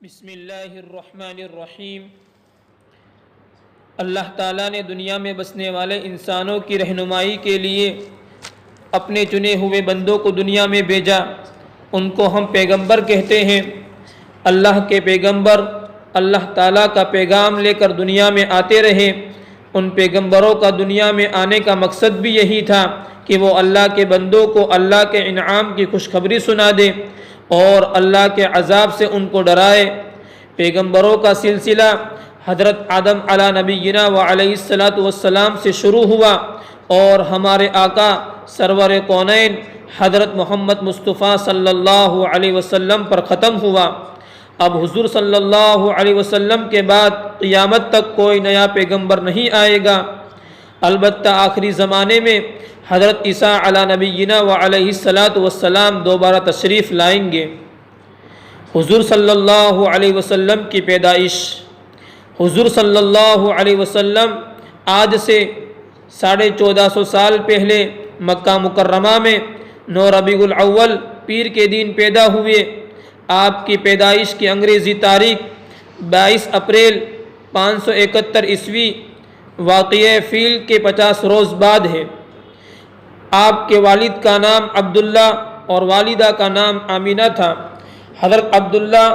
بسم اللہ الرحمن الرحیم۔ اللہ تعالیٰ نے دنیا میں بسنے والے انسانوں کی رہنمائی کے لیے اپنے چنے ہوئے بندوں کو دنیا میں بھیجا۔ ان کو ہم پیغمبر کہتے ہیں۔ اللہ کے پیغمبر اللہ تعالیٰ کا پیغام لے کر دنیا میں آتے رہے۔ ان پیغمبروں کا دنیا میں آنے کا مقصد بھی یہی تھا کہ وہ اللہ کے بندوں کو اللہ کے انعام کی خوشخبری سنا دے اور اللہ کے عذاب سے ان کو ڈرائے۔ پیغمبروں کا سلسلہ حضرت آدم علی نبینا و علیہ السلام سے شروع ہوا اور ہمارے آقا سرور کونین حضرت محمد مصطفیٰ صلی اللہ علیہ وسلم پر ختم ہوا۔ اب حضور صلی اللہ علیہ وسلم کے بعد قیامت تک کوئی نیا پیغمبر نہیں آئے گا، البتہ آخری زمانے میں حضرت عیسیٰ علی نبینا و علیہ السلام دوبارہ تشریف لائیں گے۔ حضور صلی اللہ علیہ وسلم کی پیدائش۔ حضور صلی اللہ علیہ وسلم آج سے 1450 سال پہلے مکہ مکرمہ میں 9 ربیع الاول پیر کے دن پیدا ہوئے۔ آپ کی پیدائش کی انگریزی تاریخ 22 اپریل 571 عیسوی واقعہ فیل کے 50 روز بعد ہے۔ آپ کے والد کا نام عبداللہ اور والدہ کا نام آمینہ تھا۔ حضرت عبداللہ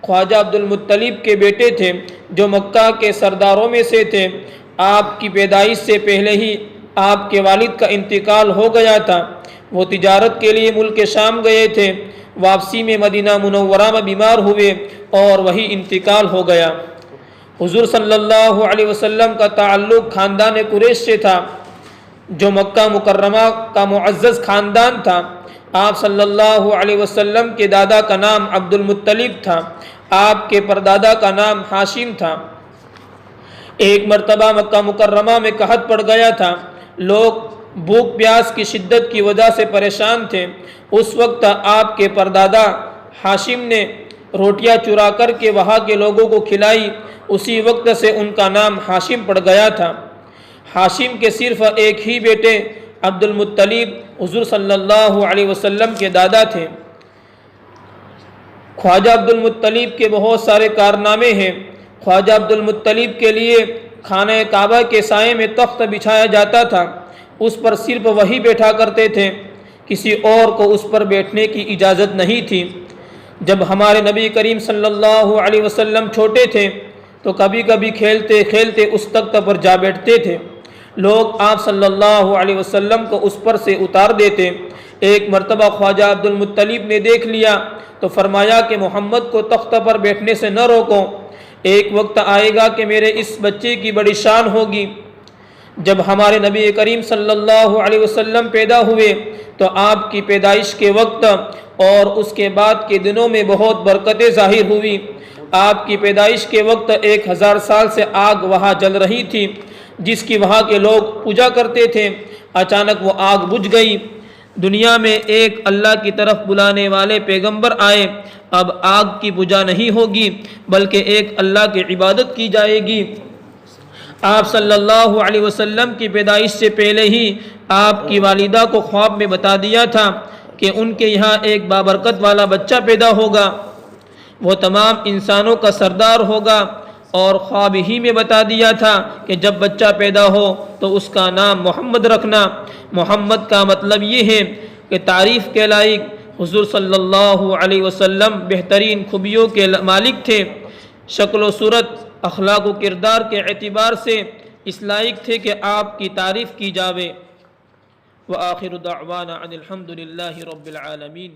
خواجہ عبدالمطلب کے بیٹے تھے جو مکہ کے سرداروں میں سے تھے۔ آپ کی پیدائش سے پہلے ہی آپ کے والد کا انتقال ہو گیا تھا۔ وہ تجارت کے لیے ملک شام گئے تھے۔ واپسی میں مدینہ منورہ میں بیمار ہوئے اور وہی انتقال ہو گیا۔ حضور صلی اللہ علیہ وسلم کا تعلق خاندان قریش سے تھا جو مکہ مکرمہ کا معزز خاندان تھا۔ آپ صلی اللہ علیہ وسلم کے دادا کا نام عبدالمطلب تھا۔ آپ کے پردادا کا نام ہاشم تھا۔ ایک مرتبہ مکہ مکرمہ میں قحط پڑ گیا تھا۔ لوگ بھوک پیاس کی شدت کی وجہ سے پریشان تھے۔ اس وقت آپ کے پردادا ہاشم نے روٹیاں چرا کر کے وہاں کے لوگوں کو کھلائی۔ اسی وقت سے ان کا نام ہاشم پڑ گیا تھا۔ ہاشم کے صرف ایک ہی بیٹے عبدالمطلب حضور صلی اللہ علیہ وسلم کے دادا تھے۔ خواجہ عبدالمطلب کے بہت سارے کارنامے ہیں۔ خواجہ عبدالمطلب کے لیے خانہ کعبہ کے سائے میں تخت بچھایا جاتا تھا۔ اس پر صرف وہی بیٹھا کرتے تھے، کسی اور کو اس پر بیٹھنے کی اجازت نہیں تھی۔ جب ہمارے نبی کریم صلی اللہ علیہ وسلم چھوٹے تھے تو کبھی کبھی کھیلتے کھیلتے اس تخت پر جا بیٹھتے تھے۔ لوگ آپ صلی اللہ علیہ وسلم کو اس پر سے اتار دیتے۔ ایک مرتبہ خواجہ عبدالمطلب نے دیکھ لیا تو فرمایا کہ محمد کو تخت پر بیٹھنے سے نہ روکو، ایک وقت آئے گا کہ میرے اس بچے کی بڑی شان ہوگی۔ جب ہمارے نبی کریم صلی اللہ علیہ وسلم پیدا ہوئے تو آپ کی پیدائش کے وقت اور اس کے بعد کے دنوں میں بہت برکتیں ظاہر ہوئی۔ آپ کی پیدائش کے وقت 1000 سال سے آگ وہاں جل رہی تھی جس کی وہاں کے لوگ پوجا کرتے تھے۔ اچانک وہ آگ بجھ گئی۔ دنیا میں ایک اللہ کی طرف بلانے والے پیغمبر آئے۔ اب آگ کی پوجا نہیں ہوگی بلکہ ایک اللہ کی عبادت کی جائے گی۔ آپ صلی اللہ علیہ وسلم کی پیدائش سے پہلے ہی آپ کی والدہ کو خواب میں بتا دیا تھا کہ ان کے یہاں ایک بابرکت والا بچہ پیدا ہوگا، وہ تمام انسانوں کا سردار ہوگا، اور خواب ہی میں بتا دیا تھا کہ جب بچہ پیدا ہو تو اس کا نام محمد رکھنا۔ محمد کا مطلب یہ ہے کہ تعریف کے لائق۔ حضور صلی اللہ علیہ وسلم بہترین خوبیوں کے مالک تھے۔ شکل و صورت، اخلاق و کردار کے اعتبار سے اس لائق تھے کہ آپ کی تعریف کی جاوے۔ وآخر دعوانا ان الحمد للہ رب العالمین۔